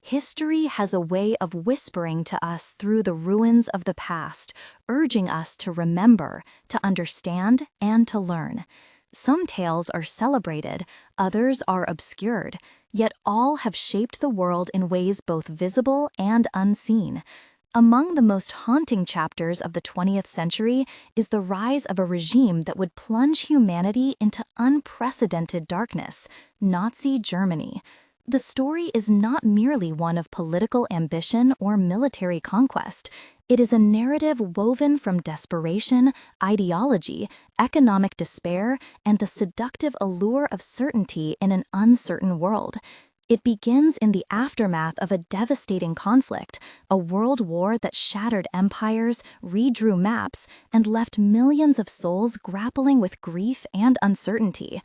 History has a way of whispering to us through the ruins of the past, urging us to remember, to understand, and to learn. Some tales are celebrated, others are obscured, yet all have shaped the world in ways both visible and unseen. Among the most haunting chapters of the 20th century is the rise of a regime that would plunge humanity into unprecedented darkness: Nazi Germany. The story is not merely one of political ambition or military conquest. It is a narrative woven from desperation, ideology, economic despair, and the seductive allure of certainty in an uncertain world. It begins in the aftermath of a devastating conflict, a world war that shattered empires, redrew maps, and left millions of souls grappling with grief and uncertainty.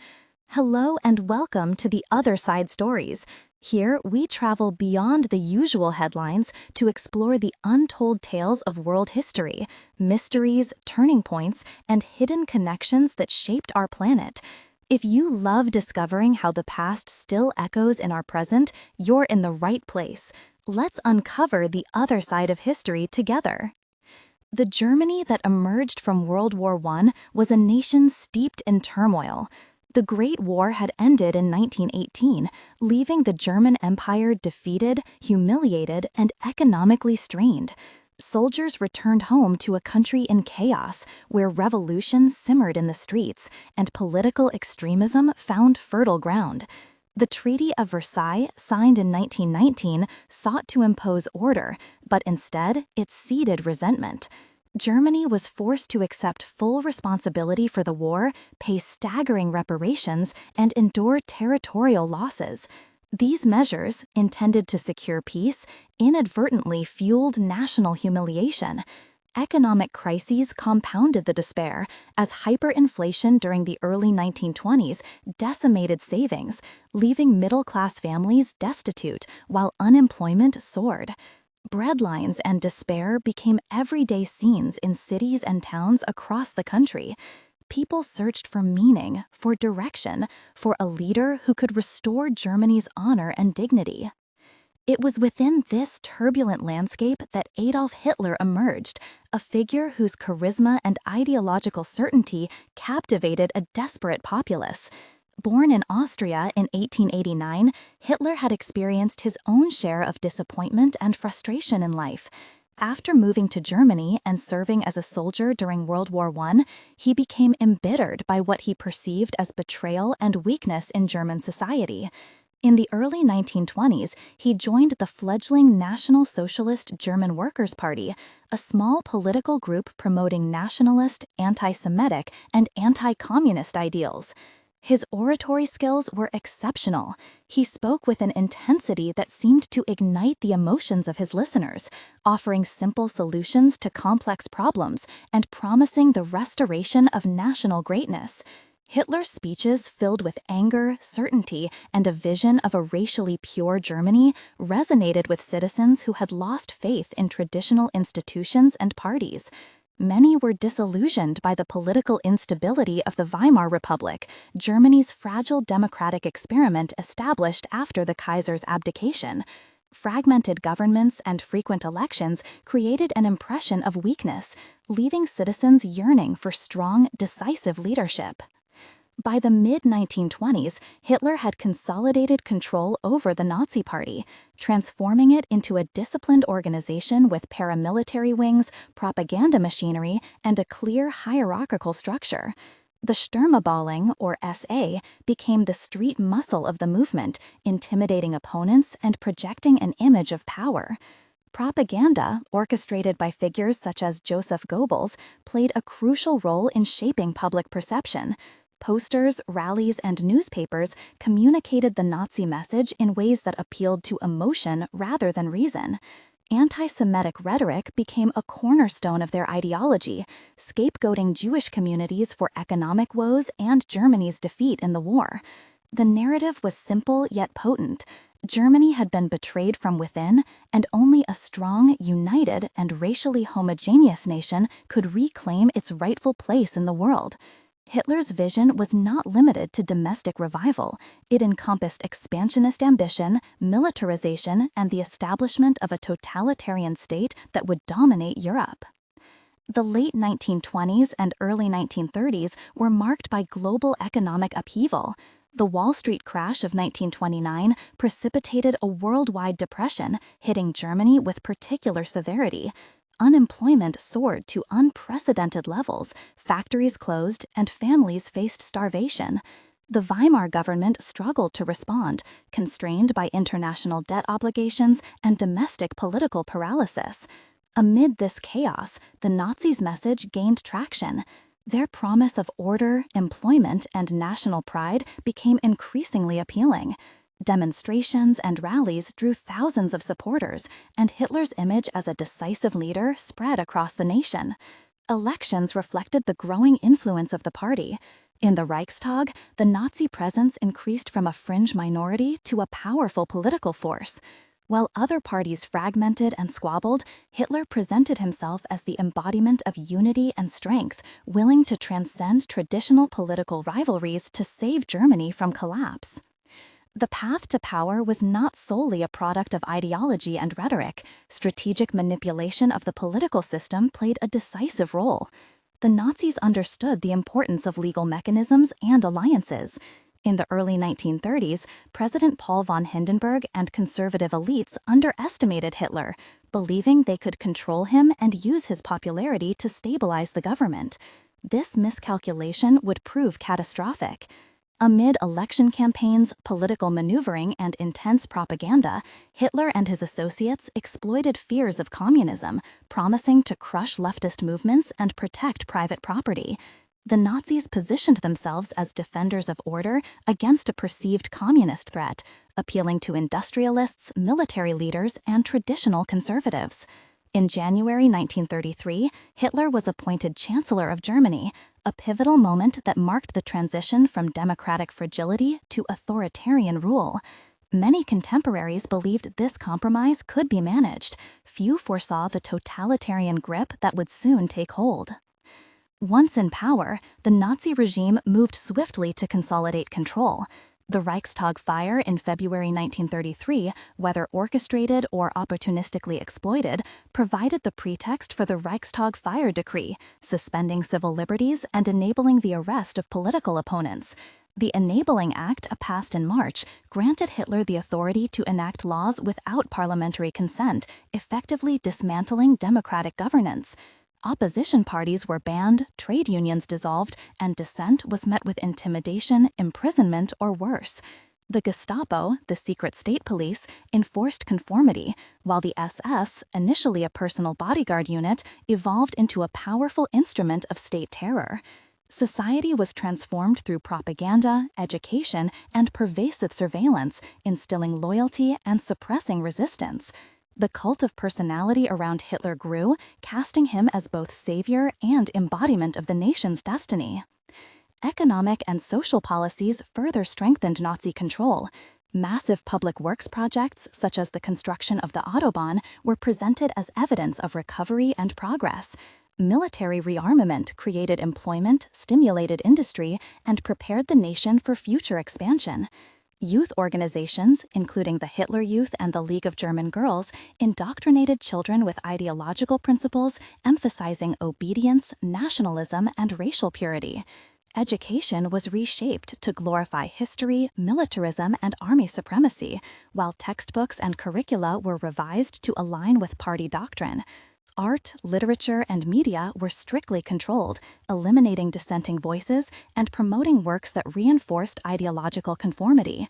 Hello and welcome to the Other Side Stories. Here, we travel beyond the usual headlines to explore the untold tales of world history, mysteries, turning points, and hidden connections that shaped our planet. If you love discovering how the past still echoes in our present, you're in the right place. Let's uncover the other side of history together. The Germany that emerged from World War I was a nation steeped in turmoil. The Great War had ended in 1918, leaving the German Empire defeated, humiliated, and economically strained. Soldiers returned home to a country in chaos, where revolution simmered in the streets and political extremism found fertile ground. The Treaty of Versailles, signed in 1919, sought to impose order, but instead it seeded resentment. Germany was forced to accept full responsibility for the war, pay staggering reparations, and endure territorial losses. These measures, intended to secure peace, inadvertently fueled national humiliation. Economic crises compounded the despair, as hyperinflation during the early 1920s decimated savings, leaving middle-class families destitute while unemployment soared. Breadlines and despair became everyday scenes in cities and towns across the country. People searched for meaning, for direction, for a leader who could restore Germany's honor and dignity. It was within this turbulent landscape that Adolf Hitler emerged, a figure whose charisma and ideological certainty captivated a desperate populace. Born in Austria in 1889, Hitler had experienced his own share of disappointment and frustration in life. After moving to Germany and serving as a soldier during World War I, he became embittered by what he perceived as betrayal and weakness in German society. In the early 1920s, he joined the fledgling National Socialist German Workers' Party, a small political group promoting nationalist, anti-Semitic, and anti-communist ideals. His oratory skills were exceptional. He spoke with an intensity that seemed to ignite the emotions of his listeners, offering simple solutions to complex problems and promising the restoration of national greatness. Hitler's speeches, filled with anger, certainty, and a vision of a racially pure Germany, resonated with citizens who had lost faith in traditional institutions and parties. Many were disillusioned by the political instability of the Weimar Republic, Germany's fragile democratic experiment established after the Kaiser's abdication. Fragmented governments and frequent elections created an impression of weakness, leaving citizens yearning for strong, decisive leadership. By the mid-1920s, Hitler had consolidated control over the Nazi Party, transforming it into a disciplined organization with paramilitary wings, propaganda machinery, and a clear hierarchical structure. The Sturmaballung, or SA, became the street muscle of the movement, intimidating opponents and projecting an image of power. Propaganda, orchestrated by figures such as Joseph Goebbels, played a crucial role in shaping public perception. Posters, rallies, and newspapers communicated the Nazi message in ways that appealed to emotion rather than reason. Anti-Semitic rhetoric became a cornerstone of their ideology, scapegoating Jewish communities for economic woes and Germany's defeat in the war. The narrative was simple yet potent. Germany had been betrayed from within, and only a strong, united, and racially homogeneous nation could reclaim its rightful place in the world. Hitler's vision was not limited to domestic revival. It encompassed expansionist ambition, militarization, and the establishment of a totalitarian state that would dominate Europe. The late 1920s and early 1930s were marked by global economic upheaval. The Wall Street crash of 1929 precipitated a worldwide depression, hitting Germany with particular severity. Unemployment soared to unprecedented levels, factories closed, and families faced starvation. The Weimar government struggled to respond, constrained by international debt obligations and domestic political paralysis. Amid this chaos, the Nazis' message gained traction. Their promise of order, employment, and national pride became increasingly appealing. Demonstrations and rallies drew thousands of supporters, and Hitler's image as a decisive leader spread across the nation. Elections reflected the growing influence of the party. In the Reichstag, the Nazi presence increased from a fringe minority to a powerful political force. While other parties fragmented and squabbled, Hitler presented himself as the embodiment of unity and strength, willing to transcend traditional political rivalries to save Germany from collapse. The path to power was not solely a product of ideology and rhetoric. Strategic manipulation of the political system played a decisive role. The Nazis understood the importance of legal mechanisms and alliances. In the early 1930s, President Paul von Hindenburg and conservative elites underestimated Hitler, believing they could control him and use his popularity to stabilize the government. This miscalculation would prove catastrophic. Amid election campaigns, political maneuvering, and intense propaganda, Hitler and his associates exploited fears of communism, promising to crush leftist movements and protect private property. The Nazis positioned themselves as defenders of order against a perceived communist threat, appealing to industrialists, military leaders, and traditional conservatives. In January 1933, Hitler was appointed Chancellor of Germany, a pivotal moment that marked the transition from democratic fragility to authoritarian rule. Many contemporaries believed this compromise could be managed. Few foresaw the totalitarian grip that would soon take hold. Once in power, the Nazi regime moved swiftly to consolidate control. The Reichstag fire in February 1933, whether orchestrated or opportunistically exploited, provided the pretext for the Reichstag fire decree, suspending civil liberties and enabling the arrest of political opponents. The Enabling Act, passed in March, granted Hitler the authority to enact laws without parliamentary consent, effectively dismantling democratic governance. Opposition parties were banned, trade unions dissolved, and dissent was met with intimidation, imprisonment, or worse. The Gestapo, the secret state police, enforced conformity, while the SS, initially a personal bodyguard unit, evolved into a powerful instrument of state terror. Society was transformed through propaganda, education, and pervasive surveillance, instilling loyalty and suppressing resistance. The cult of personality around Hitler grew, casting him as both savior and embodiment of the nation's destiny. Economic and social policies further strengthened Nazi control. Massive public works projects, such as the construction of the Autobahn, were presented as evidence of recovery and progress. Military rearmament created employment, stimulated industry, and prepared the nation for future expansion. Youth organizations, including the Hitler Youth and the League of German Girls, indoctrinated children with ideological principles emphasizing obedience, nationalism, and racial purity. Education was reshaped to glorify history, militarism, and army supremacy, while textbooks and curricula were revised to align with party doctrine. Art, literature, and media were strictly controlled, eliminating dissenting voices and promoting works that reinforced ideological conformity.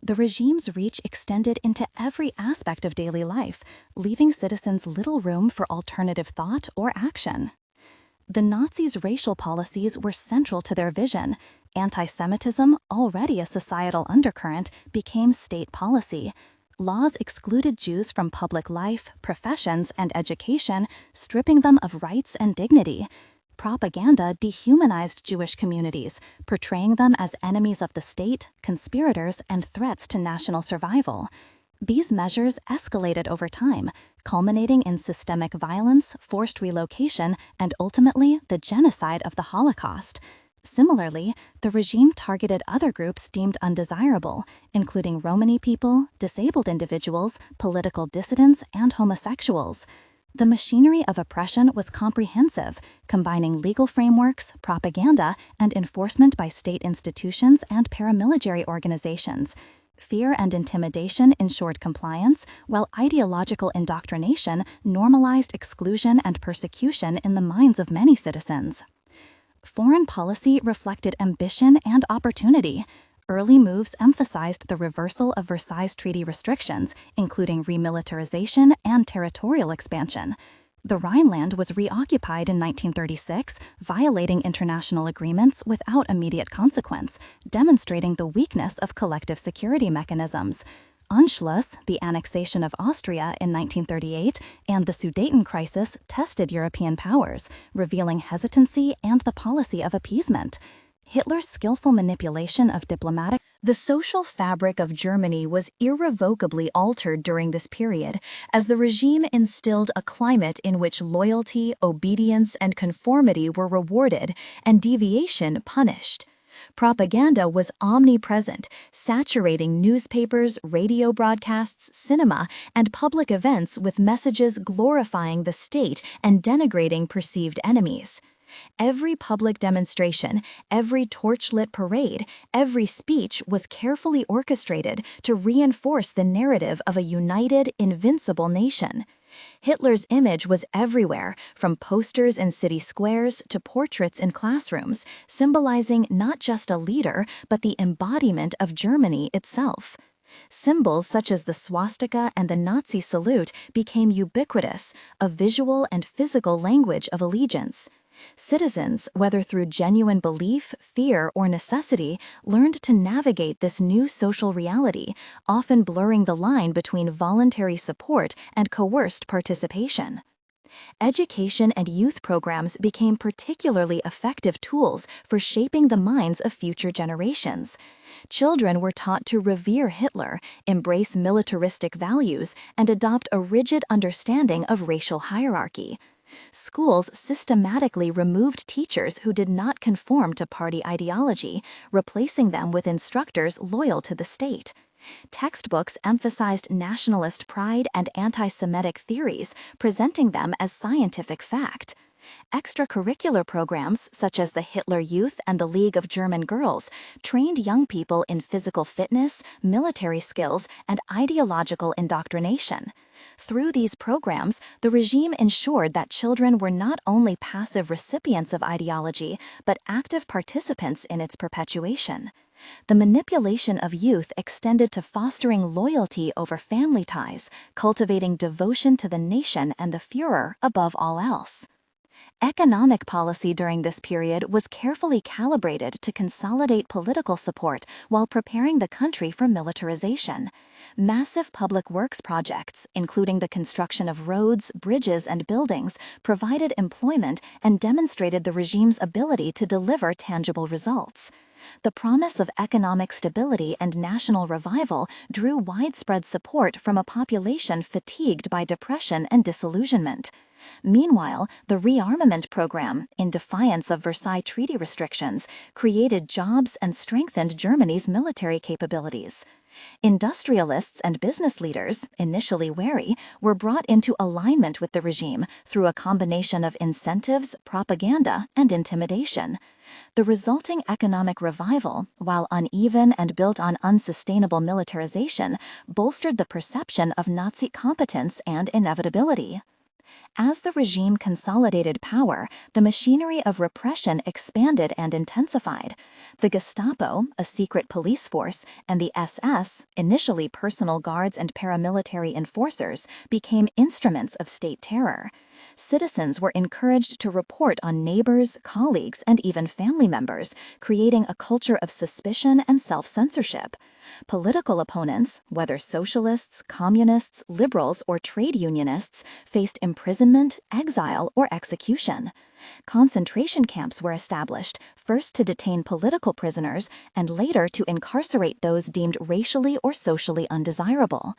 The regime's reach extended into every aspect of daily life, leaving citizens little room for alternative thought or action. The Nazis' racial policies were central to their vision. Anti-Semitism, already a societal undercurrent, became state policy. Laws excluded Jews from public life, professions, and education, stripping them of rights and dignity. Propaganda dehumanized Jewish communities, portraying them as enemies of the state, conspirators, and threats to national survival. These measures escalated over time, culminating in systemic violence, forced relocation, and ultimately the genocide of the Holocaust. Similarly, the regime targeted other groups deemed undesirable, including Romani people, disabled individuals, political dissidents, and homosexuals. The machinery of oppression was comprehensive, combining legal frameworks, propaganda, and enforcement by state institutions and paramilitary organizations. Fear and intimidation ensured compliance, while ideological indoctrination normalized exclusion and persecution in the minds of many citizens. Foreign policy reflected ambition and opportunity. Early moves emphasized the reversal of Versailles Treaty restrictions, including remilitarization and territorial expansion. The Rhineland was reoccupied in 1936, violating international agreements without immediate consequence, demonstrating the weakness of collective security mechanisms. Anschluss, the annexation of Austria in 1938, and the Sudeten crisis tested European powers, revealing hesitancy and the policy of appeasement. Hitler's skillful manipulation of diplomatic. The social fabric of Germany was irrevocably altered during this period, as the regime instilled a climate in which loyalty, obedience, and conformity were rewarded, and deviation punished. Propaganda was omnipresent, saturating newspapers, radio broadcasts, cinema, and public events with messages glorifying the state and denigrating perceived enemies. Every public demonstration, every torchlit parade, every speech was carefully orchestrated to reinforce the narrative of a united, invincible nation. Hitler's image was everywhere, from posters in city squares to portraits in classrooms, symbolizing not just a leader, but the embodiment of Germany itself. Symbols such as the swastika and the Nazi salute became ubiquitous, a visual and physical language of allegiance. Citizens, whether through genuine belief, fear, or necessity, learned to navigate this new social reality, often blurring the line between voluntary support and coerced participation. Education and youth programs became particularly effective tools for shaping the minds of future generations. Children were taught to revere Hitler, embrace militaristic values, and adopt a rigid understanding of racial hierarchy. Schools systematically removed teachers who did not conform to party ideology, replacing them with instructors loyal to the state. Textbooks emphasized nationalist pride and anti-Semitic theories, presenting them as scientific fact. Extracurricular programs, such as the Hitler Youth and the League of German Girls, trained young people in physical fitness, military skills, and ideological indoctrination. Through these programs, the regime ensured that children were not only passive recipients of ideology, but active participants in its perpetuation. The manipulation of youth extended to fostering loyalty over family ties, cultivating devotion to the nation and the Führer above all else. Economic policy during this period was carefully calibrated to consolidate political support while preparing the country for militarization. Massive public works projects, including the construction of roads, bridges, and buildings, provided employment and demonstrated the regime's ability to deliver tangible results. The promise of economic stability and national revival drew widespread support from a population fatigued by depression and disillusionment. Meanwhile, the rearmament program, in defiance of Versailles Treaty restrictions, created jobs and strengthened Germany's military capabilities. Industrialists and business leaders, initially wary, were brought into alignment with the regime through a combination of incentives, propaganda, and intimidation. The resulting economic revival, while uneven and built on unsustainable militarization, bolstered the perception of Nazi competence and inevitability. As the regime consolidated power, the machinery of repression expanded and intensified. The Gestapo, a secret police force, and the SS, initially personal guards and paramilitary enforcers, became instruments of state terror. Citizens were encouraged to report on neighbors, colleagues, and even family members, creating a culture of suspicion and self-censorship. Political opponents, whether socialists, communists, liberals, or trade unionists, faced imprisonment, exile, or execution. Concentration camps were established, first to detain political prisoners and later to incarcerate those deemed racially or socially undesirable.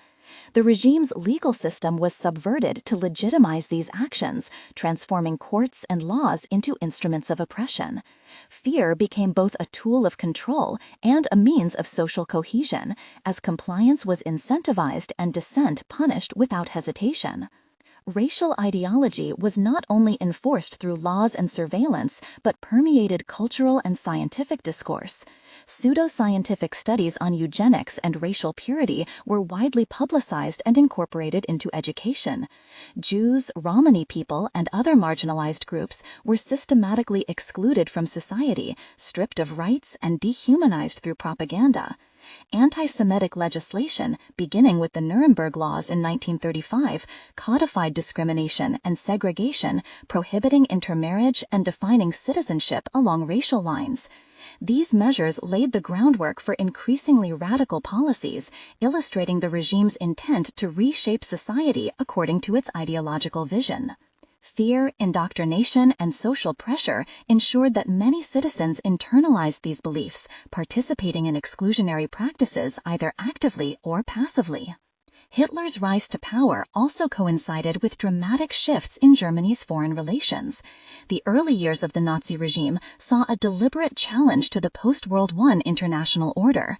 The regime's legal system was subverted to legitimize these actions, transforming courts and laws into instruments of oppression. Fear became both a tool of control and a means of social cohesion, as compliance was incentivized and dissent punished without hesitation. Racial ideology was not only enforced through laws and surveillance, but permeated cultural and scientific discourse. Pseudoscientific studies on eugenics and racial purity were widely publicized and incorporated into education. Jews, Romani people, and other marginalized groups were systematically excluded from society, stripped of rights, and dehumanized through propaganda. Anti-Semitic legislation, beginning with the Nuremberg Laws in 1935, codified discrimination and segregation, prohibiting intermarriage and defining citizenship along racial lines. These measures laid the groundwork for increasingly radical policies, illustrating the regime's intent to reshape society according to its ideological vision. Fear, indoctrination, and social pressure ensured that many citizens internalized these beliefs, participating in exclusionary practices either actively or passively. Hitler's rise to power also coincided with dramatic shifts in Germany's foreign relations. The early years of the Nazi regime saw a deliberate challenge to the post-World I international order.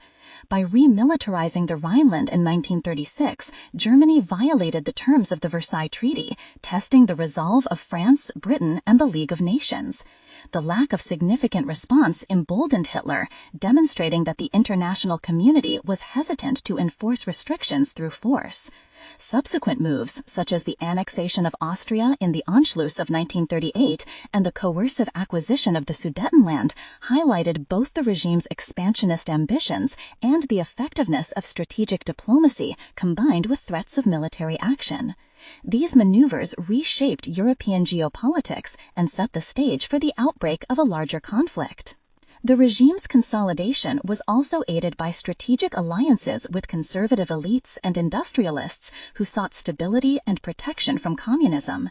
By remilitarizing the Rhineland in 1936, Germany violated the terms of the Versailles Treaty, testing the resolve of France, Britain, and the League of Nations. The lack of significant response emboldened Hitler, demonstrating that the international community was hesitant to enforce restrictions through force. Subsequent moves, such as the annexation of Austria in the Anschluss of 1938 and the coercive acquisition of the Sudetenland, highlighted both the regime's expansionist ambitions and the effectiveness of strategic diplomacy combined with threats of military action. These maneuvers reshaped European geopolitics and set the stage for the outbreak of a larger conflict. The regime's consolidation was also aided by strategic alliances with conservative elites and industrialists who sought stability and protection from communism.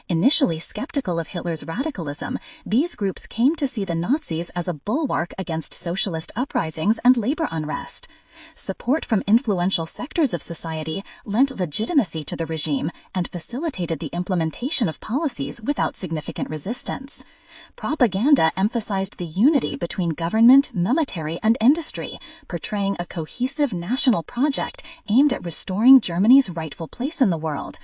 Initially skeptical of Hitler's radicalism, these groups came to see the Nazis as a bulwark against socialist uprisings and labor unrest. Support from influential sectors of society lent legitimacy to the regime and facilitated the implementation of policies without significant resistance. Propaganda emphasized the unity between government, military, and industry, portraying a cohesive national project aimed at restoring Germany's rightful place in the world.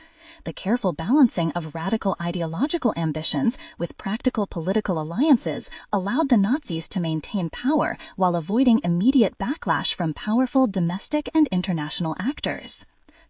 The careful balancing of radical ideological ambitions with practical political alliances allowed the Nazis to maintain power while avoiding immediate backlash from powerful domestic and international actors.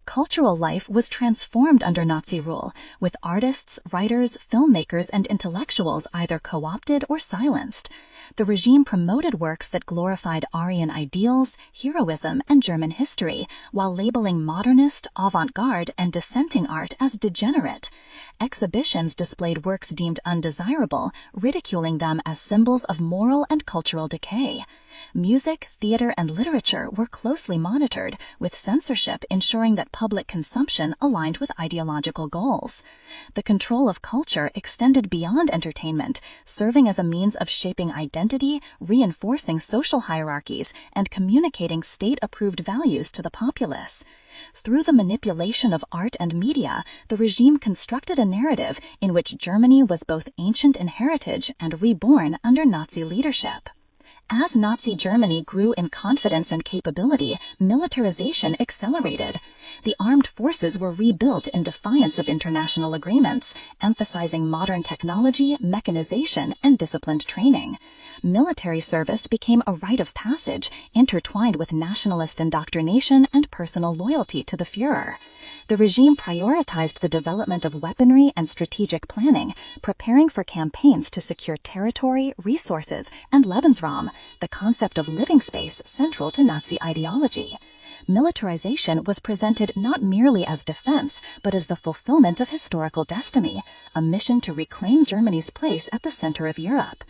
Cultural life was transformed under Nazi rule, with artists, writers, filmmakers, and intellectuals either co-opted or silenced. The regime promoted works that glorified Aryan ideals, heroism, and German history, while labeling modernist, avant-garde, and dissenting art as degenerate. Exhibitions displayed works deemed undesirable, ridiculing them as symbols of moral and cultural decay. Music, theater, and literature were closely monitored, with censorship ensuring that public consumption aligned with ideological goals. The control of culture extended beyond entertainment, serving as a means of shaping identity, reinforcing social hierarchies, and communicating state-approved values to the populace. Through the manipulation of art and media, the regime constructed a narrative in which Germany was both ancient in heritage and reborn under Nazi leadership. As Nazi Germany grew in confidence and capability, militarization accelerated. The armed forces were rebuilt in defiance of international agreements, emphasizing modern technology, mechanization, and disciplined training. Military service became a rite of passage, intertwined with nationalist indoctrination and personal loyalty to the Führer. The regime prioritized the development of weaponry and strategic planning, preparing for campaigns to secure territory, resources, and Lebensraum, the concept of living space central to Nazi ideology. Militarization was presented not merely as defense, but as the fulfillment of historical destiny, a mission to reclaim Germany's place at the center of Europe.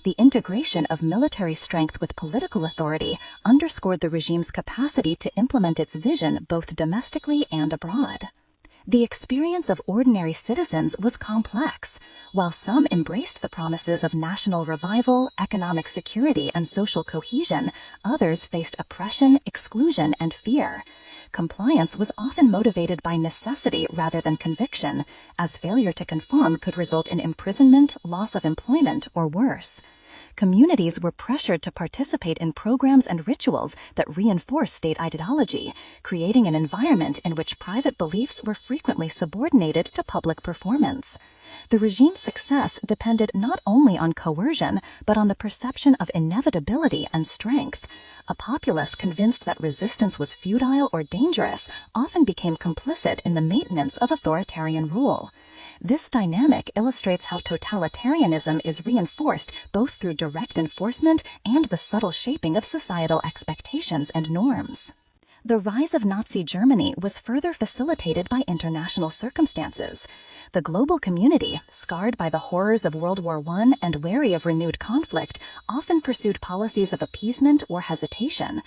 The integration of military strength with political authority underscored the regime's capacity to implement its vision both domestically and abroad. The experience of ordinary citizens was complex. While some embraced the promises of national revival, economic security, and social cohesion, others faced oppression, exclusion, and fear. Compliance was often motivated by necessity rather than conviction, as failure to conform could result in imprisonment, loss of employment, or worse. Communities were pressured to participate in programs and rituals that reinforced state ideology, creating an environment in which private beliefs were frequently subordinated to public performance. The regime's success depended not only on coercion, but on the perception of inevitability and strength. A populace convinced that resistance was futile or dangerous often became complicit in the maintenance of authoritarian rule. This dynamic illustrates how totalitarianism is reinforced both through direct enforcement and the subtle shaping of societal expectations and norms. The rise of Nazi Germany was further facilitated by international circumstances. The global community, scarred by the horrors of World War I and wary of renewed conflict, often pursued policies of appeasement or hesitation.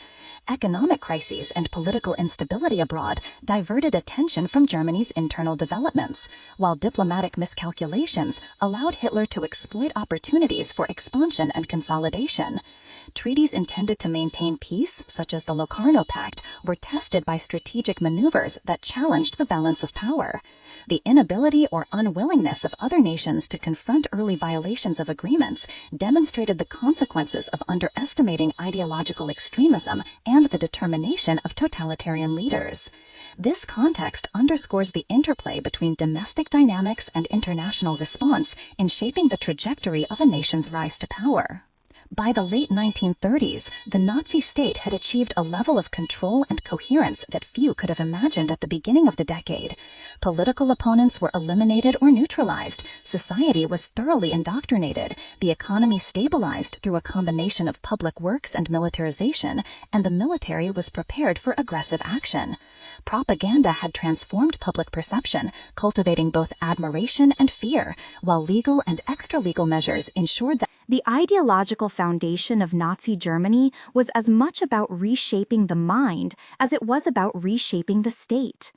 Economic crises and political instability abroad diverted attention from Germany's internal developments, while diplomatic miscalculations allowed Hitler to exploit opportunities for expansion and consolidation. Treaties intended to maintain peace, such as the Locarno Pact, were tested by strategic maneuvers that challenged the balance of power. The inability or unwillingness of other nations to confront early violations of agreements demonstrated the consequences of underestimating ideological extremism and the determination of totalitarian leaders. This context underscores the interplay between domestic dynamics and international response in shaping the trajectory of a nation's rise to power. By the late 1930s, the Nazi state had achieved a level of control and coherence that few could have imagined at the beginning of the decade. Political opponents were eliminated or neutralized, society was thoroughly indoctrinated, the economy stabilized through a combination of public works and militarization, and the military was prepared for aggressive action. Propaganda had transformed public perception, cultivating both admiration and fear, while legal and extra-legal measures ensured that the ideological foundation of Nazi Germany was as much about reshaping the mind as it was about reshaping the state.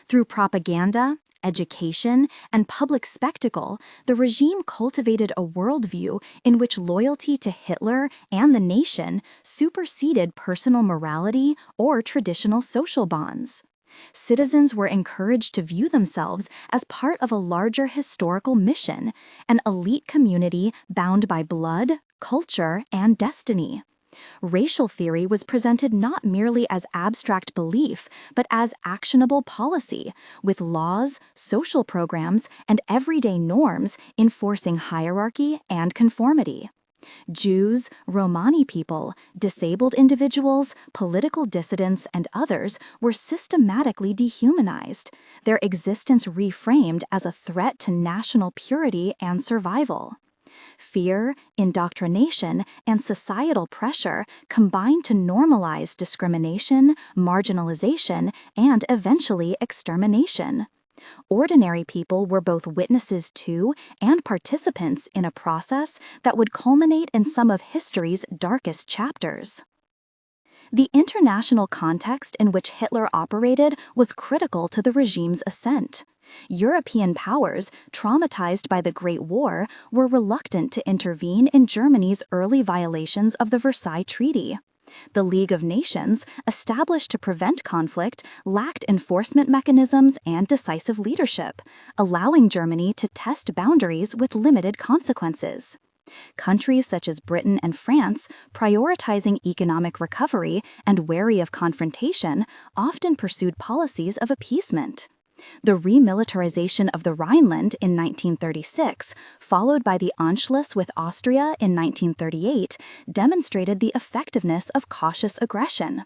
Through propaganda, education, and public spectacle, the regime cultivated a worldview in which loyalty to Hitler and the nation superseded personal morality or traditional social bonds. Citizens were encouraged to view themselves as part of a larger historical mission, an elite community bound by blood, culture, and destiny. Racial theory was presented not merely as abstract belief, but as actionable policy, with laws, social programs, and everyday norms enforcing hierarchy and conformity. Jews, Romani people, disabled individuals, political dissidents, and others were systematically dehumanized, their existence reframed as a threat to national purity and survival. Fear, indoctrination, and societal pressure combined to normalize discrimination, marginalization, and eventually extermination. Ordinary people were both witnesses to and participants in a process that would culminate in some of history's darkest chapters. The international context in which Hitler operated was critical to the regime's ascent. European powers, traumatized by the Great War, were reluctant to intervene in Germany's early violations of the Versailles Treaty. The League of Nations, established to prevent conflict, lacked enforcement mechanisms and decisive leadership, allowing Germany to test boundaries with limited consequences. Countries such as Britain and France, prioritizing economic recovery and wary of confrontation, often pursued policies of appeasement. The remilitarization of the Rhineland in 1936, followed by the Anschluss with Austria in 1938, demonstrated the effectiveness of cautious aggression.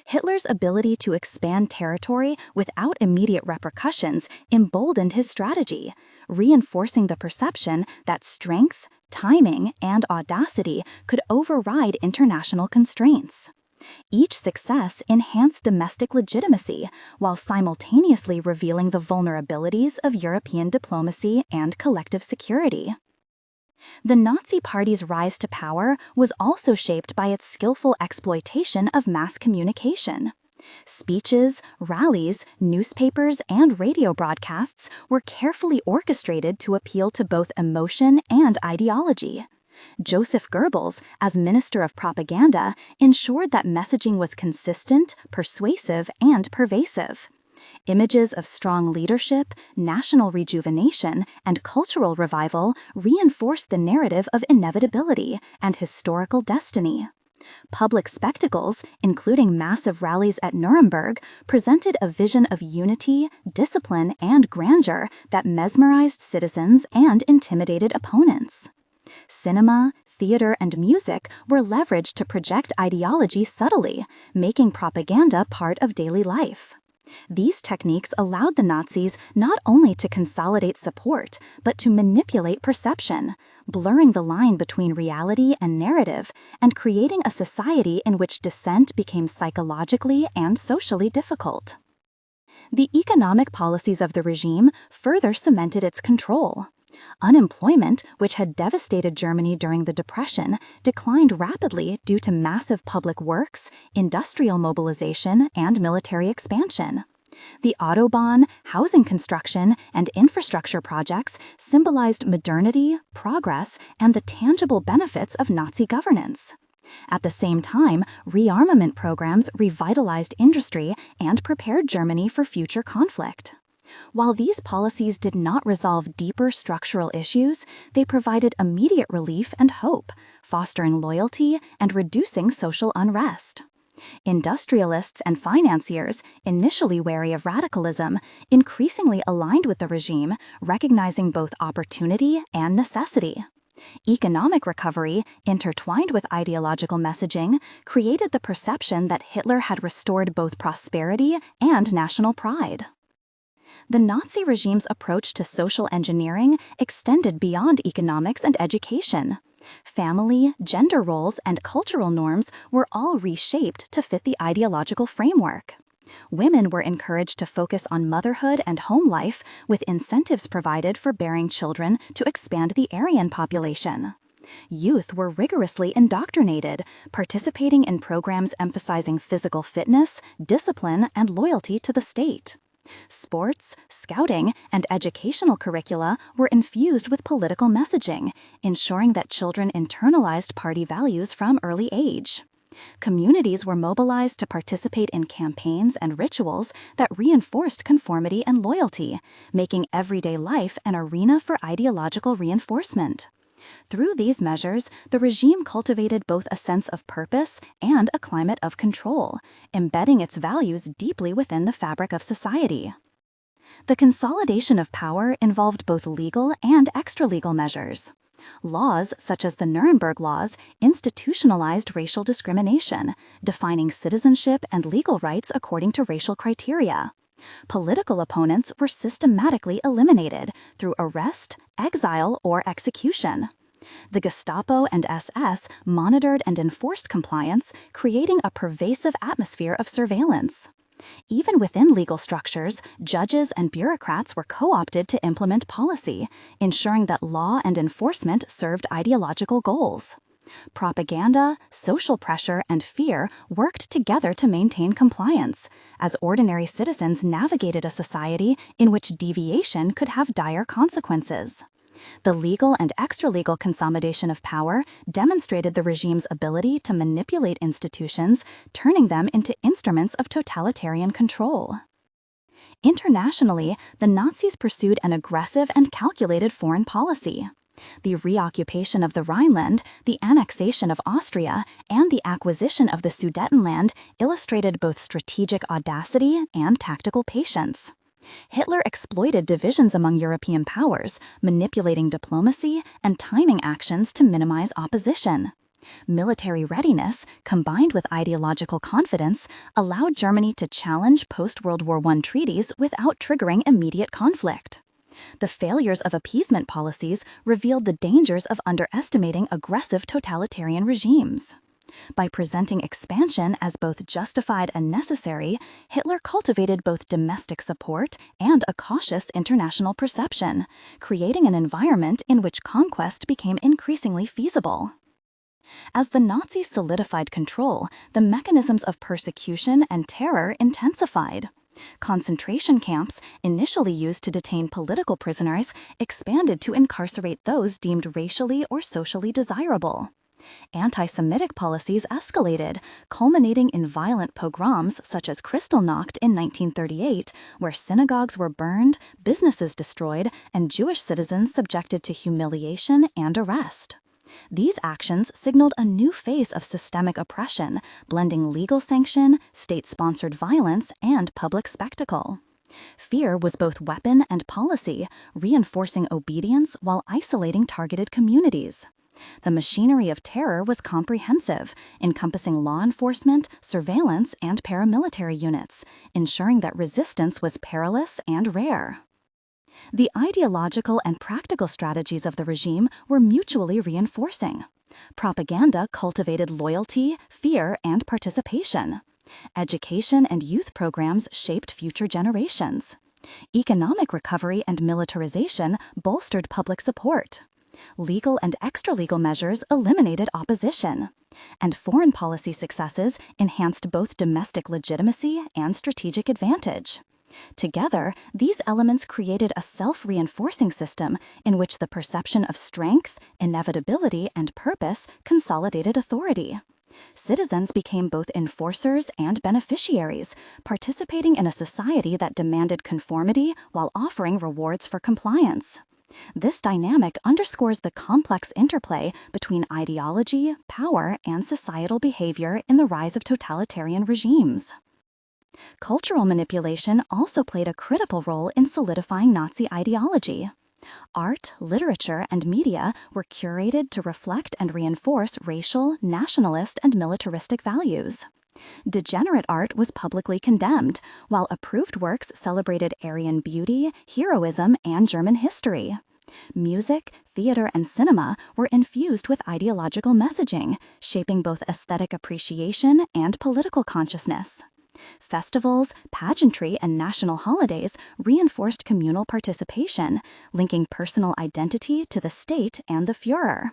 Hitler's ability to expand territory without immediate repercussions emboldened his strategy, reinforcing the perception that strength, timing, and audacity could override international constraints. Each success enhanced domestic legitimacy while simultaneously revealing the vulnerabilities of European diplomacy and collective security. The Nazi Party's rise to power was also shaped by its skillful exploitation of mass communication. Speeches, rallies, newspapers, and radio broadcasts were carefully orchestrated to appeal to both emotion and ideology. Joseph Goebbels, as Minister of Propaganda, ensured that messaging was consistent, persuasive, and pervasive. Images of strong leadership, national rejuvenation, and cultural revival reinforced the narrative of inevitability and historical destiny. Public spectacles, including massive rallies at Nuremberg, presented a vision of unity, discipline, and grandeur that mesmerized citizens and intimidated opponents. Cinema, theater, and music were leveraged to project ideology subtly, making propaganda part of daily life. These techniques allowed the Nazis not only to consolidate support, but to manipulate perception, blurring the line between reality and narrative, and creating a society in which dissent became psychologically and socially difficult. The economic policies of the regime further cemented its control. Unemployment, which had devastated Germany during the Depression, declined rapidly due to massive public works, industrial mobilization, and military expansion. The Autobahn, housing construction, and infrastructure projects symbolized modernity, progress, and the tangible benefits of Nazi governance. At the same time, rearmament programs revitalized industry and prepared Germany for future conflict. While these policies did not resolve deeper structural issues, they provided immediate relief and hope, fostering loyalty and reducing social unrest. Industrialists and financiers, initially wary of radicalism, increasingly aligned with the regime, recognizing both opportunity and necessity. Economic recovery, intertwined with ideological messaging, created the perception that Hitler had restored both prosperity and national pride. The Nazi regime's approach to social engineering extended beyond economics and education. Family, gender roles, and cultural norms were all reshaped to fit the ideological framework. Women were encouraged to focus on motherhood and home life, with incentives provided for bearing children to expand the Aryan population. Youth were rigorously indoctrinated, participating in programs emphasizing physical fitness, discipline, and loyalty to the state. Sports, scouting, and educational curricula were infused with political messaging, ensuring that children internalized party values from early age. Communities were mobilized to participate in campaigns and rituals that reinforced conformity and loyalty, making everyday life an arena for ideological reinforcement. Through these measures, the regime cultivated both a sense of purpose and a climate of control, embedding its values deeply within the fabric of society. The consolidation of power involved both legal and extra-legal measures. Laws, such as the Nuremberg Laws, institutionalized racial discrimination, defining citizenship and legal rights according to racial criteria. Political opponents were systematically eliminated through arrest, exile, or execution. The Gestapo and SS monitored and enforced compliance, creating a pervasive atmosphere of surveillance. Even within legal structures, judges and bureaucrats were co-opted to implement policy, ensuring that law and enforcement served ideological goals. Propaganda, social pressure, and fear worked together to maintain compliance, as ordinary citizens navigated a society in which deviation could have dire consequences. The legal and extra-legal consolidation of power demonstrated the regime's ability to manipulate institutions, turning them into instruments of totalitarian control. Internationally, the Nazis pursued an aggressive and calculated foreign policy. The reoccupation of the Rhineland, the annexation of Austria, and the acquisition of the Sudetenland illustrated both strategic audacity and tactical patience. Hitler exploited divisions among European powers, manipulating diplomacy and timing actions to minimize opposition. Military readiness, combined with ideological confidence, allowed Germany to challenge post-World War I treaties without triggering immediate conflict. The failures of appeasement policies revealed the dangers of underestimating aggressive totalitarian regimes. By presenting expansion as both justified and necessary, Hitler cultivated both domestic support and a cautious international perception, creating an environment in which conquest became increasingly feasible. As the Nazis solidified control, the mechanisms of persecution and terror intensified. Concentration camps, initially used to detain political prisoners, expanded to incarcerate those deemed racially or socially desirable. Anti-Semitic policies escalated, culminating in violent pogroms such as Kristallnacht in 1938, where synagogues were burned, businesses destroyed, and Jewish citizens subjected to humiliation and arrest. These actions signaled a new phase of systemic oppression, blending legal sanction, state-sponsored violence, and public spectacle. Fear was both weapon and policy, reinforcing obedience while isolating targeted communities. The machinery of terror was comprehensive, encompassing law enforcement, surveillance, and paramilitary units, ensuring that resistance was perilous and rare. The ideological and practical strategies of the regime were mutually reinforcing. Propaganda cultivated loyalty, fear, and participation. Education and youth programs shaped future generations. Economic recovery and militarization bolstered public support. Legal and extra-legal measures eliminated opposition. And foreign policy successes enhanced both domestic legitimacy and strategic advantage. Together, these elements created a self-reinforcing system in which the perception of strength, inevitability, and purpose consolidated authority. Citizens became both enforcers and beneficiaries, participating in a society that demanded conformity while offering rewards for compliance. This dynamic underscores the complex interplay between ideology, power, and societal behavior in the rise of totalitarian regimes. Cultural manipulation also played a critical role in solidifying Nazi ideology. Art, literature, and media were curated to reflect and reinforce racial, nationalist, and militaristic values. Degenerate art was publicly condemned, while approved works celebrated Aryan beauty, heroism, and German history. Music, theater, and cinema were infused with ideological messaging, shaping both aesthetic appreciation and political consciousness. Festivals, pageantry, and national holidays reinforced communal participation, linking personal identity to the state and the Führer.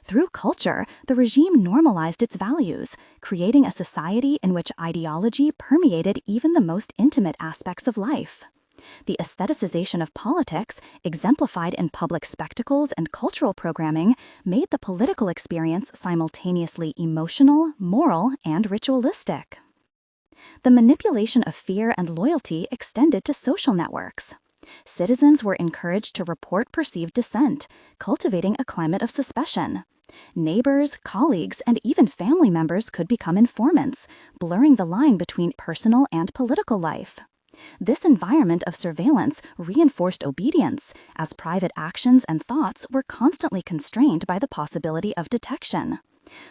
Through culture, the regime normalized its values, creating a society in which ideology permeated even the most intimate aspects of life. The aestheticization of politics, exemplified in public spectacles and cultural programming, made the political experience simultaneously emotional, moral, and ritualistic. The manipulation of fear and loyalty extended to social networks. Citizens were encouraged to report perceived dissent, cultivating a climate of suspicion. Neighbors, colleagues, and even family members could become informants, blurring the line between personal and political life. This environment of surveillance reinforced obedience, as private actions and thoughts were constantly constrained by the possibility of detection.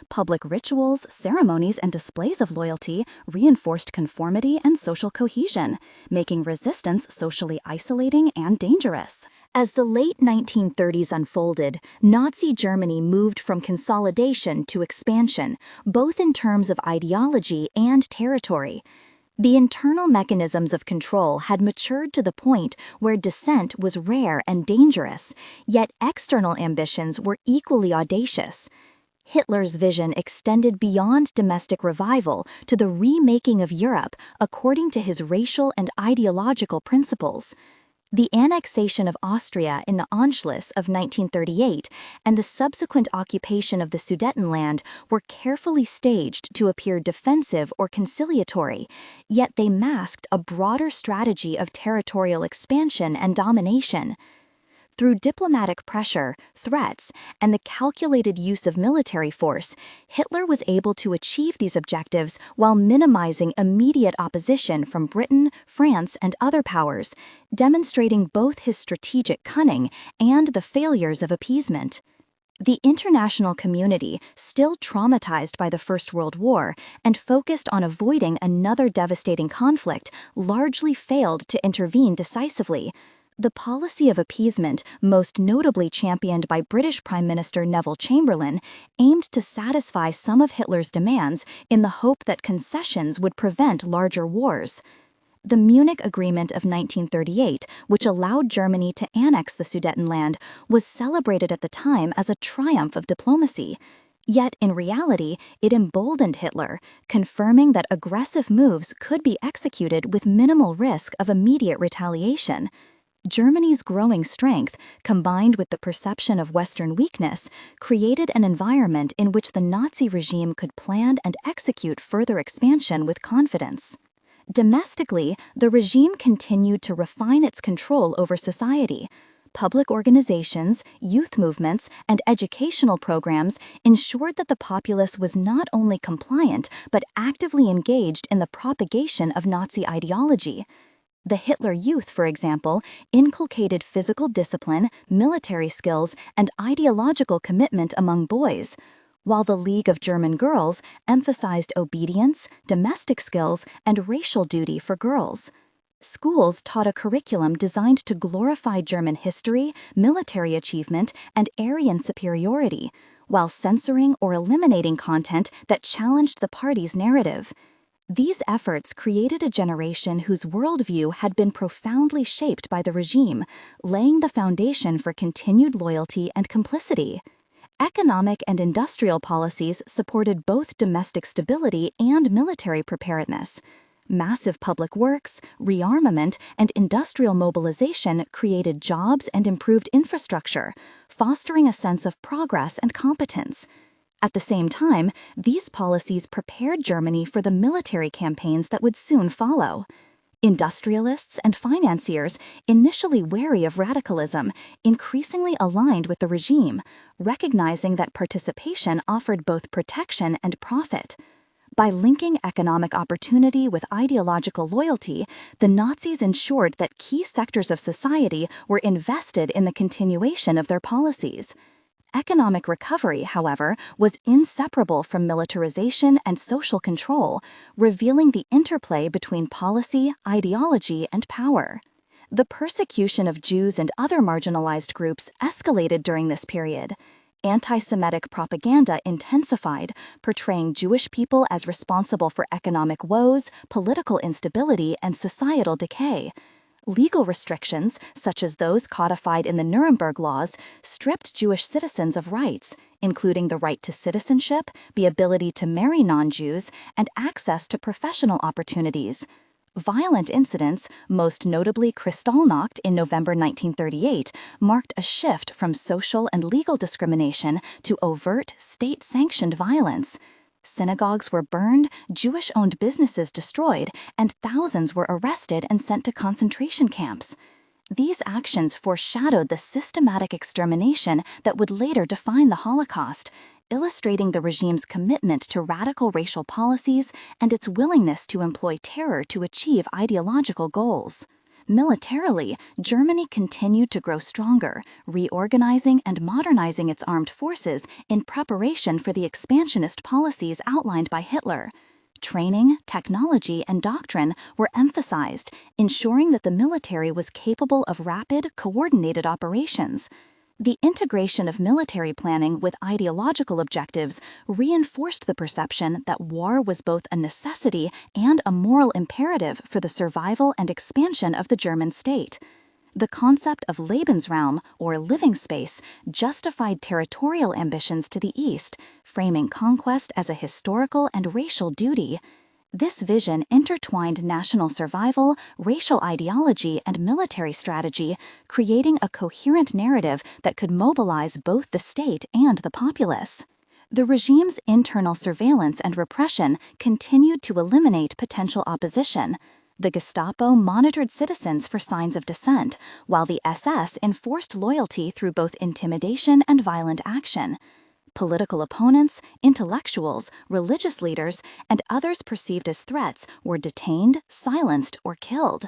Public rituals, ceremonies, and displays of loyalty reinforced conformity and social cohesion, making resistance socially isolating and dangerous. As the late 1930s unfolded, Nazi Germany moved from consolidation to expansion, both in terms of ideology and territory. The internal mechanisms of control had matured to the point where dissent was rare and dangerous, yet external ambitions were equally audacious. Hitler's vision extended beyond domestic revival to the remaking of Europe according to his racial and ideological principles. The annexation of Austria in the Anschluss of 1938 and the subsequent occupation of the Sudetenland were carefully staged to appear defensive or conciliatory, yet they masked a broader strategy of territorial expansion and domination. Through diplomatic pressure, threats, and the calculated use of military force, Hitler was able to achieve these objectives while minimizing immediate opposition from Britain, France, and other powers, demonstrating both his strategic cunning and the failures of appeasement. The international community, still traumatized by the First World War and focused on avoiding another devastating conflict, largely failed to intervene decisively. The policy of appeasement, most notably championed by British Prime Minister Neville Chamberlain, aimed to satisfy some of Hitler's demands in the hope that concessions would prevent larger wars. The Munich Agreement of 1938, which allowed Germany to annex the Sudetenland, was celebrated at the time as a triumph of diplomacy. Yet, in reality, it emboldened Hitler, confirming that aggressive moves could be executed with minimal risk of immediate retaliation. Germany's growing strength, combined with the perception of Western weakness, created an environment in which the Nazi regime could plan and execute further expansion with confidence. Domestically, the regime continued to refine its control over society. Public organizations, youth movements, and educational programs ensured that the populace was not only compliant but actively engaged in the propagation of Nazi ideology. The Hitler Youth, for example, inculcated physical discipline, military skills, and ideological commitment among boys, while the League of German Girls emphasized obedience, domestic skills, and racial duty for girls. Schools taught a curriculum designed to glorify German history, military achievement, and Aryan superiority, while censoring or eliminating content that challenged the party's narrative. These efforts created a generation whose worldview had been profoundly shaped by the regime, laying the foundation for continued loyalty and complicity. Economic and industrial policies supported both domestic stability and military preparedness. Massive public works, rearmament, and industrial mobilization created jobs and improved infrastructure, fostering a sense of progress and competence. At the same time, these policies prepared Germany for the military campaigns that would soon follow. Industrialists and financiers, initially wary of radicalism, increasingly aligned with the regime, recognizing that participation offered both protection and profit. By linking economic opportunity with ideological loyalty, the Nazis ensured that key sectors of society were invested in the continuation of their policies. Economic recovery, however, was inseparable from militarization and social control, revealing the interplay between policy, ideology, and power. The persecution of Jews and other marginalized groups escalated during this period. Anti-Semitic propaganda intensified, portraying Jewish people as responsible for economic woes, political instability, and societal decay. Legal restrictions, such as those codified in the Nuremberg Laws, stripped Jewish citizens of rights, including the right to citizenship, the ability to marry non-Jews, and access to professional opportunities. Violent incidents, most notably Kristallnacht in November 1938, marked a shift from social and legal discrimination to overt, state-sanctioned violence. Synagogues were burned, Jewish-owned businesses destroyed, and thousands were arrested and sent to concentration camps. These actions foreshadowed the systematic extermination that would later define the Holocaust, illustrating the regime's commitment to radical racial policies and its willingness to employ terror to achieve ideological goals. Militarily, Germany continued to grow stronger, reorganizing and modernizing its armed forces in preparation for the expansionist policies outlined by Hitler. Training, technology, and doctrine were emphasized, ensuring that the military was capable of rapid, coordinated operations. The integration of military planning with ideological objectives reinforced the perception that war was both a necessity and a moral imperative for the survival and expansion of the German state. The concept of Lebensraum, or living space, justified territorial ambitions to the east, framing conquest as a historical and racial duty. This vision intertwined national survival, racial ideology, and military strategy, creating a coherent narrative that could mobilize both the state and the populace. The regime's internal surveillance and repression continued to eliminate potential opposition. The Gestapo monitored citizens for signs of dissent, while the SS enforced loyalty through both intimidation and violent action. Political opponents, intellectuals, religious leaders, and others perceived as threats were detained, silenced, or killed.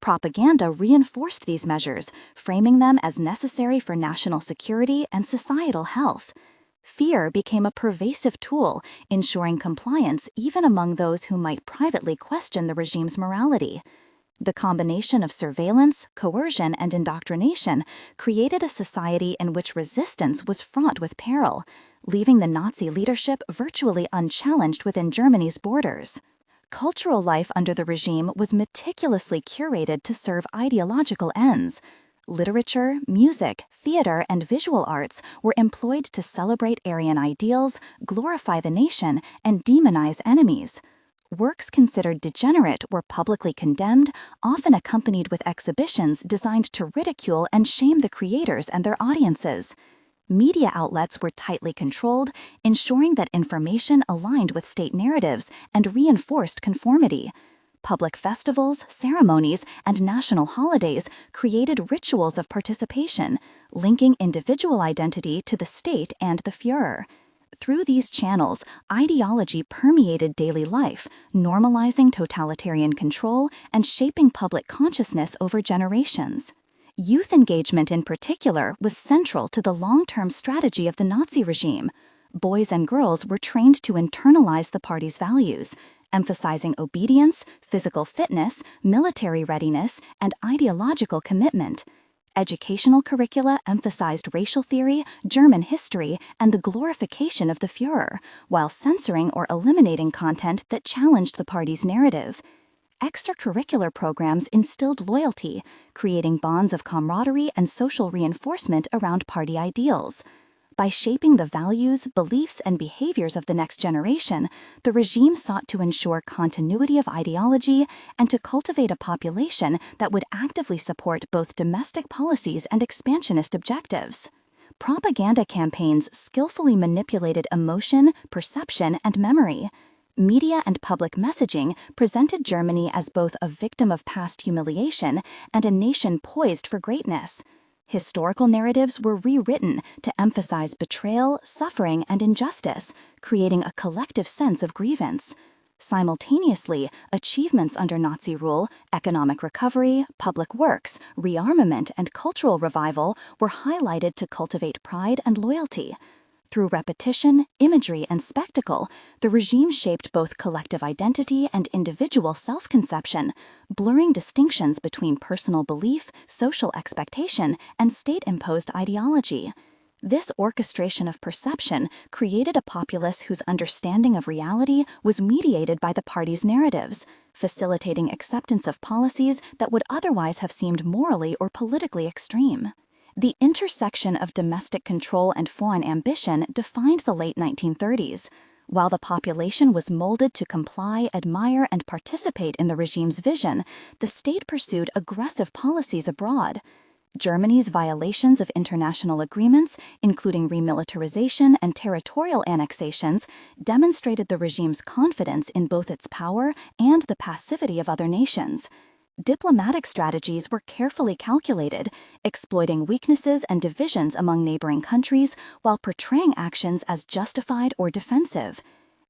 Propaganda reinforced these measures, framing them as necessary for national security and societal health. Fear became a pervasive tool, ensuring compliance even among those who might privately question the regime's morality. The combination of surveillance, coercion, and indoctrination created a society in which resistance was fraught with peril, leaving the Nazi leadership virtually unchallenged within Germany's borders. Cultural life under the regime was meticulously curated to serve ideological ends. Literature, music, theater, and visual arts were employed to celebrate Aryan ideals, glorify the nation, and demonize enemies. Works considered degenerate were publicly condemned, often accompanied with exhibitions designed to ridicule and shame the creators and their audiences. Media outlets were tightly controlled, ensuring that information aligned with state narratives and reinforced conformity. Public festivals, ceremonies, and national holidays created rituals of participation, linking individual identity to the state and the Führer. Through these channels, ideology permeated daily life, normalizing totalitarian control and shaping public consciousness over generations. Youth engagement in particular was central to the long-term strategy of the Nazi regime. Boys and girls were trained to internalize the party's values, emphasizing obedience, physical fitness, military readiness, and ideological commitment. Educational curricula emphasized racial theory, German history, and the glorification of the Führer, while censoring or eliminating content that challenged the party's narrative. Extracurricular programs instilled loyalty, creating bonds of camaraderie and social reinforcement around party ideals. By shaping the values, beliefs, and behaviors of the next generation, the regime sought to ensure continuity of ideology and to cultivate a population that would actively support both domestic policies and expansionist objectives. Propaganda campaigns skillfully manipulated emotion, perception, and memory. Media and public messaging presented Germany as both a victim of past humiliation and a nation poised for greatness. Historical narratives were rewritten to emphasize betrayal, suffering, and injustice, creating a collective sense of grievance. Simultaneously, achievements under Nazi rule, economic recovery, public works, rearmament, and cultural revival were highlighted to cultivate pride and loyalty. Through repetition, imagery, and spectacle, the regime shaped both collective identity and individual self-conception, blurring distinctions between personal belief, social expectation, and state-imposed ideology. This orchestration of perception created a populace whose understanding of reality was mediated by the party's narratives, facilitating acceptance of policies that would otherwise have seemed morally or politically extreme. The intersection of domestic control and foreign ambition defined the late 1930s. While the population was molded to comply, admire, and participate in the regime's vision, the state pursued aggressive policies abroad. Germany's violations of international agreements, including remilitarization and territorial annexations, demonstrated the regime's confidence in both its power and the passivity of other nations. Diplomatic strategies were carefully calculated, exploiting weaknesses and divisions among neighboring countries while portraying actions as justified or defensive.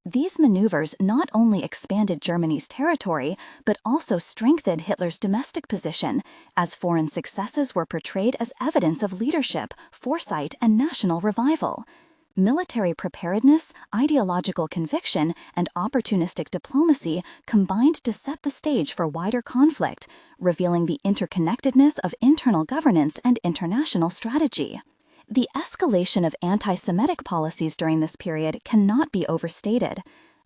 These maneuvers not only expanded Germany's territory, but also strengthened Hitler's domestic position, as foreign successes were portrayed as evidence of leadership, foresight, and national revival. Military preparedness, ideological conviction, and opportunistic diplomacy combined to set the stage for wider conflict, revealing the interconnectedness of internal governance and international strategy. The escalation of anti-Semitic policies during this period cannot be overstated.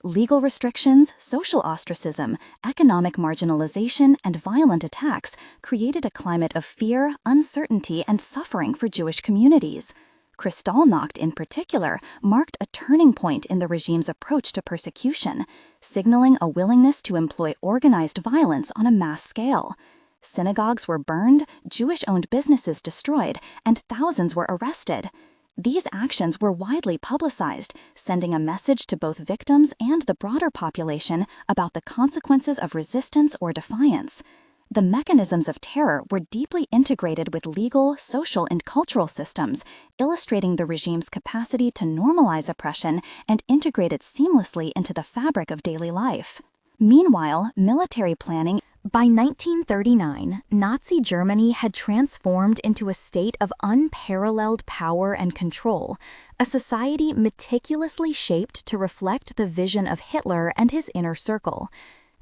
Legal restrictions, social ostracism, economic marginalization, and violent attacks created a climate of fear, uncertainty, and suffering for Jewish communities. Kristallnacht, in particular, marked a turning point in the regime's approach to persecution, signaling a willingness to employ organized violence on a mass scale. Synagogues were burned, Jewish-owned businesses destroyed, and thousands were arrested. These actions were widely publicized, sending a message to both victims and the broader population about the consequences of resistance or defiance. The mechanisms of terror were deeply integrated with legal, social, and cultural systems, illustrating the regime's capacity to normalize oppression and integrate it seamlessly into the fabric of daily life. Meanwhile, military planning. By 1939, Nazi Germany had transformed into a state of unparalleled power and control, a society meticulously shaped to reflect the vision of Hitler and his inner circle.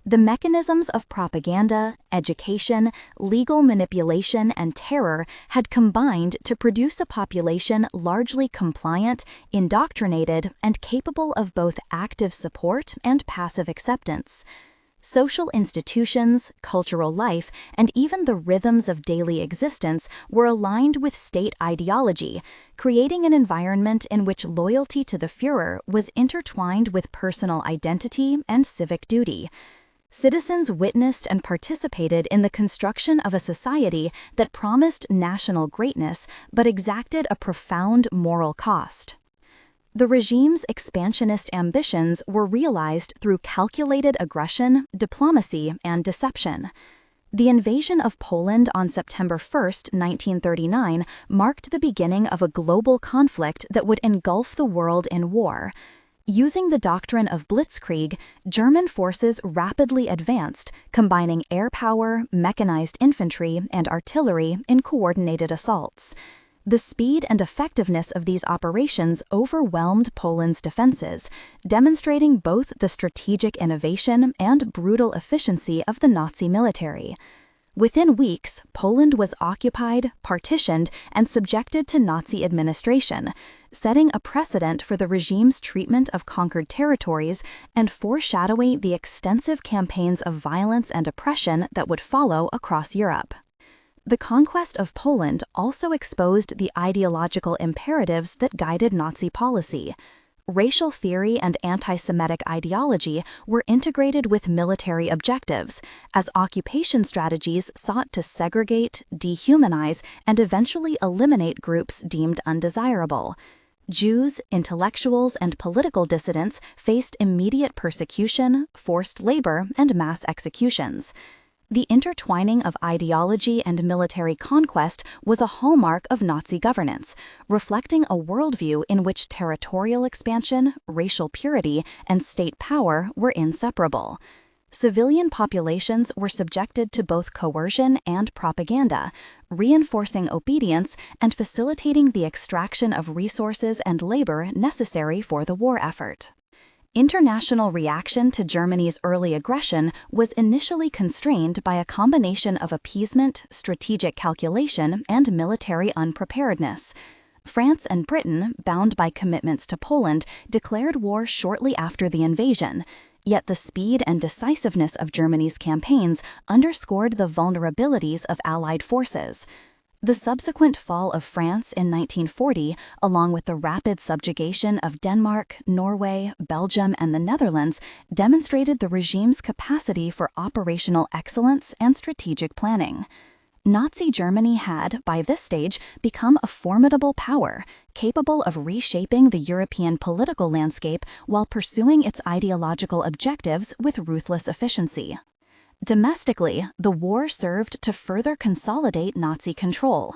The mechanisms of propaganda, education, legal manipulation, and terror had combined to produce a population largely compliant, indoctrinated, and capable of both active support and passive acceptance. Social institutions, cultural life, and even the rhythms of daily existence were aligned with state ideology, creating an environment in which loyalty to the Führer was intertwined with personal identity and civic duty. Citizens witnessed and participated in the construction of a society that promised national greatness but exacted a profound moral cost. The regime's expansionist ambitions were realized through calculated aggression, diplomacy, and deception. The invasion of Poland on September 1, 1939, marked the beginning of a global conflict that would engulf the world in war. Using the doctrine of blitzkrieg, German forces rapidly advanced, combining air power, mechanized infantry, and artillery in coordinated assaults. The speed and effectiveness of these operations overwhelmed Poland's defenses, demonstrating both the strategic innovation and brutal efficiency of the Nazi military. Within weeks, Poland was occupied, partitioned, and subjected to Nazi administration, setting a precedent for the regime's treatment of conquered territories and foreshadowing the extensive campaigns of violence and oppression that would follow across Europe. The conquest of Poland also exposed the ideological imperatives that guided Nazi policy. Racial theory and anti-Semitic ideology were integrated with military objectives, as occupation strategies sought to segregate, dehumanize, and eventually eliminate groups deemed undesirable. Jews, intellectuals, and political dissidents faced immediate persecution, forced labor, and mass executions. The intertwining of ideology and military conquest was a hallmark of Nazi governance, reflecting a worldview in which territorial expansion, racial purity, and state power were inseparable. Civilian populations were subjected to both coercion and propaganda, reinforcing obedience and facilitating the extraction of resources and labor necessary for the war effort. International reaction to Germany's early aggression was initially constrained by a combination of appeasement, strategic calculation, and military unpreparedness. France and Britain, bound by commitments to Poland, declared war shortly after the invasion. Yet the speed and decisiveness of Germany's campaigns underscored the vulnerabilities of Allied forces. The subsequent fall of France in 1940, along with the rapid subjugation of Denmark, Norway, Belgium, and the Netherlands, demonstrated the regime's capacity for operational excellence and strategic planning. Nazi Germany had, by this stage, become a formidable power, capable of reshaping the European political landscape while pursuing its ideological objectives with ruthless efficiency. Domestically, the war served to further consolidate Nazi control.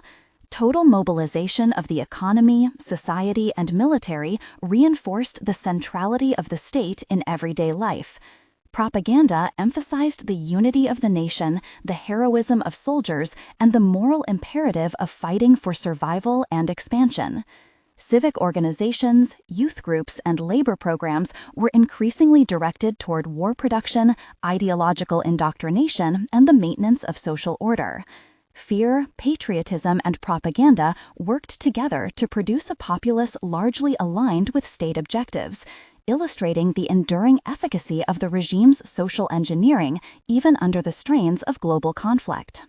Total mobilization of the economy, society, and military reinforced the centrality of the state in everyday life. Propaganda emphasized the unity of the nation, the heroism of soldiers, and the moral imperative of fighting for survival and expansion. Civic organizations, youth groups, and labor programs were increasingly directed toward war production, ideological indoctrination, and the maintenance of social order. Fear, patriotism, and propaganda worked together to produce a populace largely aligned with state objectives, illustrating the enduring efficacy of the regime's social engineering even under the strains of global conflict.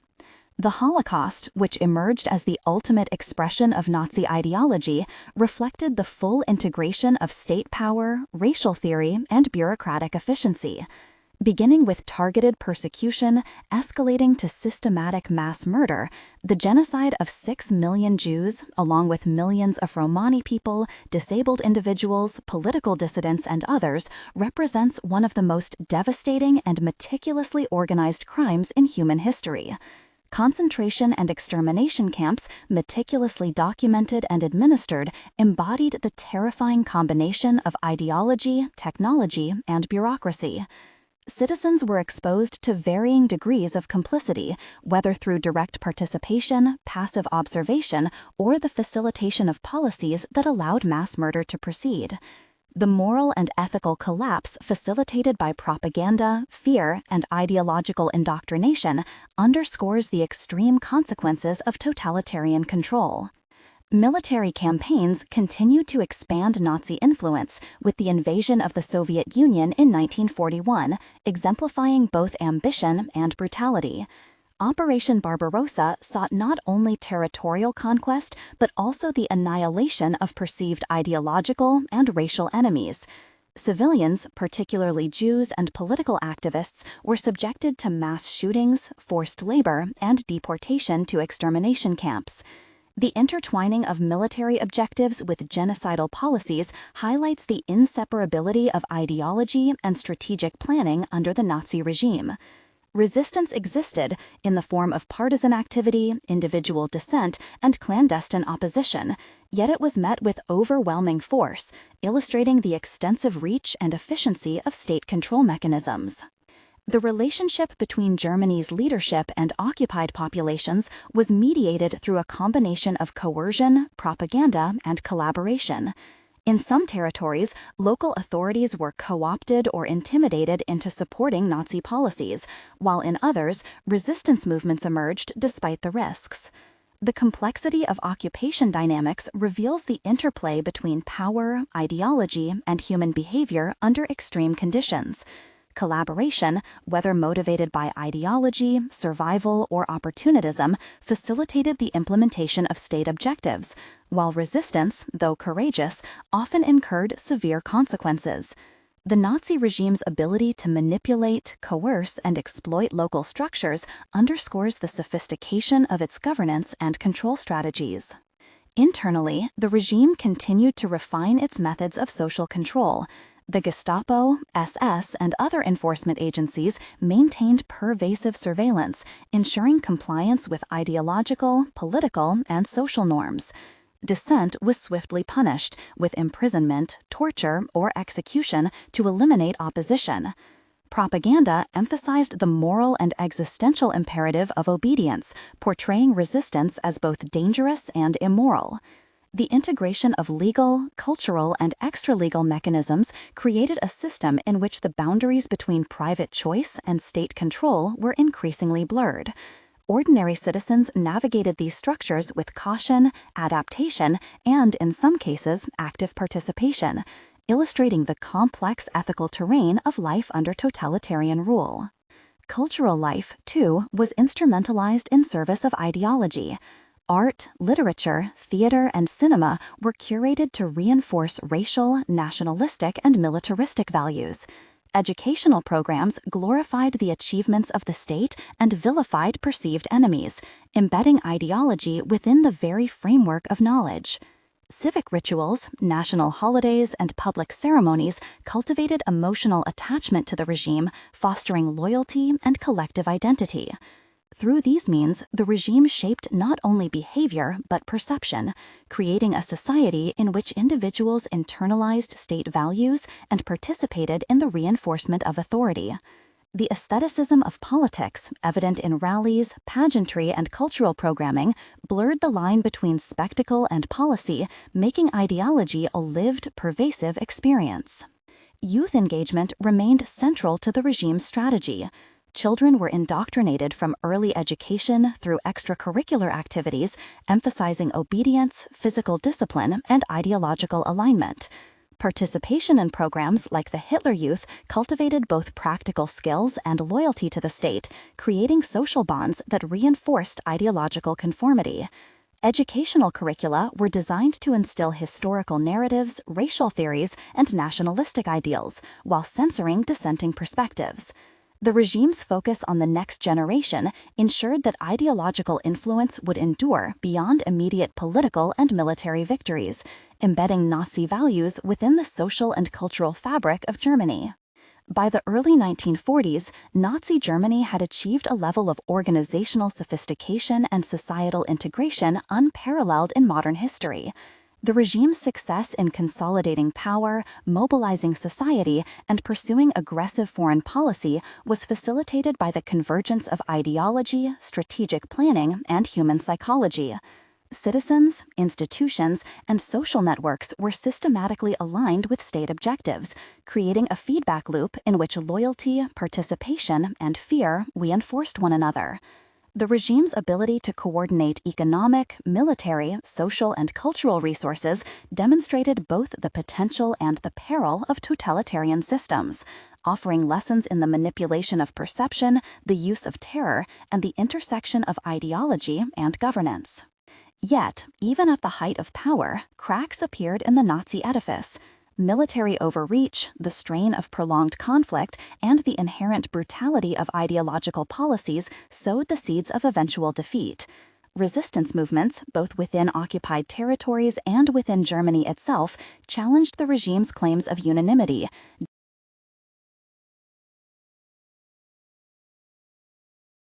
The Holocaust, which emerged as the ultimate expression of Nazi ideology, reflected the full integration of state power, racial theory, and bureaucratic efficiency. Beginning with targeted persecution, escalating to systematic mass murder, the genocide of 6 million Jews, along with millions of Romani people, disabled individuals, political dissidents, and others, represents one of the most devastating and meticulously organized crimes in human history. Concentration and extermination camps, meticulously documented and administered, embodied the terrifying combination of ideology, technology, and bureaucracy. Citizens were exposed to varying degrees of complicity, whether through direct participation, passive observation, or the facilitation of policies that allowed mass murder to proceed. The moral and ethical collapse facilitated by propaganda, fear, and ideological indoctrination underscores the extreme consequences of totalitarian control. Military campaigns continued to expand Nazi influence with the invasion of the Soviet Union in 1941, exemplifying both ambition and brutality. Operation Barbarossa sought not only territorial conquest but also the annihilation of perceived ideological and racial enemies. Civilians, particularly Jews and political activists, were subjected to mass shootings, forced labor, and deportation to extermination camps. The intertwining of military objectives with genocidal policies highlights the inseparability of ideology and strategic planning under the Nazi regime. Resistance existed in the form of partisan activity, individual dissent, and clandestine opposition, yet it was met with overwhelming force, illustrating the extensive reach and efficiency of state control mechanisms. The relationship between Germany's leadership and occupied populations was mediated through a combination of coercion, propaganda, and collaboration. In some territories, local authorities were co-opted or intimidated into supporting Nazi policies, while in others, resistance movements emerged despite the risks. The complexity of occupation dynamics reveals the interplay between power, ideology, and human behavior under extreme conditions. Collaboration, whether motivated by ideology, survival, or opportunism, facilitated the implementation of state objectives, while resistance, though courageous, often incurred severe consequences. The Nazi regime's ability to manipulate, coerce, and exploit local structures underscores the sophistication of its governance and control strategies. Internally, the regime continued to refine its methods of social control. The Gestapo, SS, and other enforcement agencies maintained pervasive surveillance, ensuring compliance with ideological, political, and social norms. Dissent was swiftly punished, with imprisonment, torture, or execution to eliminate opposition. Propaganda emphasized the moral and existential imperative of obedience, portraying resistance as both dangerous and immoral. The integration of legal, cultural, and extra-legal mechanisms created a system in which the boundaries between private choice and state control were increasingly blurred. Ordinary citizens navigated these structures with caution, adaptation, and, in some cases, active participation, illustrating the complex ethical terrain of life under totalitarian rule. Cultural life, too, was instrumentalized in service of ideology. Art, literature, theater, and cinema were curated to reinforce racial, nationalistic, and militaristic values. Educational programs glorified the achievements of the state and vilified perceived enemies, embedding ideology within the very framework of knowledge. Civic rituals, national holidays, and public ceremonies cultivated emotional attachment to the regime, fostering loyalty and collective identity. Through these means, the regime shaped not only behavior but perception, creating a society in which individuals internalized state values and participated in the reinforcement of authority. The aestheticism of politics, evident in rallies, pageantry, and cultural programming, blurred the line between spectacle and policy, making ideology a lived, pervasive experience. Youth engagement remained central to the regime's strategy. Children were indoctrinated from early education through extracurricular activities, emphasizing obedience, physical discipline, and ideological alignment. Participation in programs like the Hitler Youth cultivated both practical skills and loyalty to the state, creating social bonds that reinforced ideological conformity. Educational curricula were designed to instill historical narratives, racial theories, and nationalistic ideals, while censoring dissenting perspectives. The regime's focus on the next generation ensured that ideological influence would endure beyond immediate political and military victories, embedding Nazi values within the social and cultural fabric of Germany. By the early 1940s, Nazi Germany had achieved a level of organizational sophistication and societal integration unparalleled in modern history. The regime's success in consolidating power, mobilizing society, and pursuing aggressive foreign policy was facilitated by the convergence of ideology, strategic planning, and human psychology. Citizens, institutions, and social networks were systematically aligned with state objectives, creating a feedback loop in which loyalty, participation, and fear reinforced one another. The regime's ability to coordinate economic, military, social, and cultural resources demonstrated both the potential and the peril of totalitarian systems, offering lessons in the manipulation of perception, the use of terror, and the intersection of ideology and governance. Yet, even at the height of power, cracks appeared in the Nazi edifice. Military overreach, the strain of prolonged conflict, and the inherent brutality of ideological policies sowed the seeds of eventual defeat. Resistance movements, both within occupied territories and within Germany itself, challenged the regime's claims of unanimity,